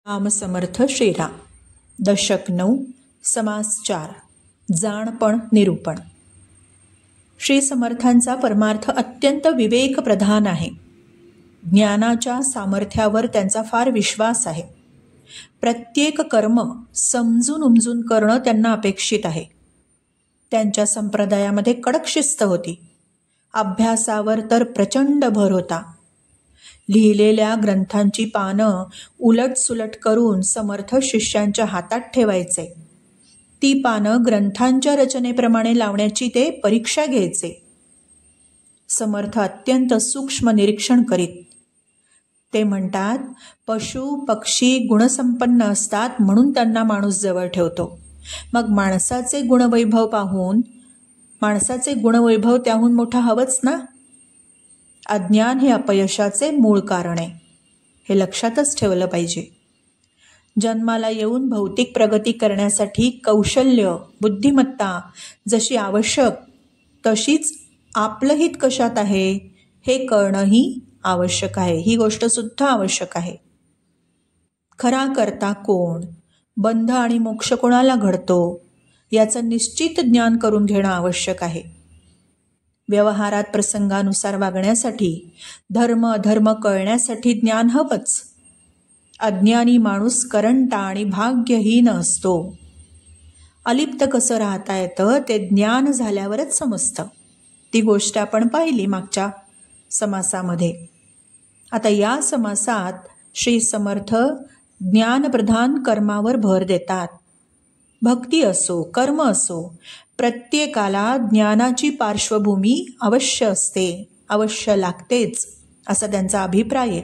राम समर्थ श्रीराम. दशक 9, समास 4. जाणपण निरूपण. श्री समर्थांचा परमार्थ अत्यंत विवेकप्रधान आहे. ज्ञानाच्या सामर्थ्यावर त्यांचा फार विश्वास आहे. प्रत्येक कर्म समजून उमजून करणं त्यांना अपेक्षित आहे. त्यांच्या संप्रदायामध्ये कडक शिस्त होती. अभ्यासावर तर प्रचंड भर होता. लिहिलेल्या ग्रंथांची पानं उलटसुलट करून समर्थ शिष्यांच्या हातात ठेवायचे. ती पानं ग्रंथांच्या रचनेप्रमाणे लावण्याची ते परीक्षा घ्यायचे. समर्थ अत्यंत सूक्ष्म निरीक्षण करीत. ते म्हणतात, पशु पक्षी गुणसंपन्न असतात म्हणून त्यांना माणूस जवळ ठेवतो. मग माणसाचे गुणवैभव त्याहून मोठा हवंच ना. अज्ञान हे अपयशाचे मूळ कारण आहे. हे लक्षातच ठेवलं पाहिजे. जन्माला येऊन भौतिक प्रगती करण्यासाठी कौशल्य, बुद्धिमत्ता जशी आवश्यक तशीच आपलं हित कशात आहे हे कळणंही आवश्यक आहे. ही गोष्ट सुद्धा आवश्यक आहे. खरा करता कोण, बंध आणि मोक्ष कोणाला घडतो याचं निश्चित ज्ञान करून घेणं आवश्यक आहे. व्यवहारात प्रसंगानुसार वागण्यासाठी, धर्म अधर्म कळण्यासाठी ज्ञान हवंच. अज्ञानी माणूस करंटा आणि भाग्यहीन असतो. अलिप्त कसं राहता येतं ते ज्ञान झाल्यावरच समजतं. ती गोष्ट आपण पाहिली मागच्या समासामध्ये. आता या समासात श्री समर्थ ज्ञानप्रधान कर्मावर भर देतात. भक्ती असो, कर्म असो, प्रत्येकाला ज्ञानाची पार्श्वभूमी अवश्य असते, अवश्य लागतेच, असा त्यांचा अभिप्राय आहे.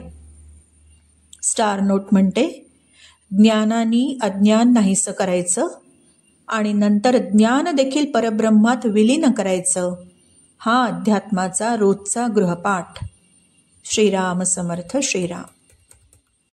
स्टार नोट म्हणते, ज्ञानाने अज्ञान नाहीसं करायचं आणि नंतर ज्ञान देखील परब्रह्मात विलीन करायचं. हा अध्यात्माचा रोजचा गृहपाठ. श्रीराम समर्थ श्रीराम.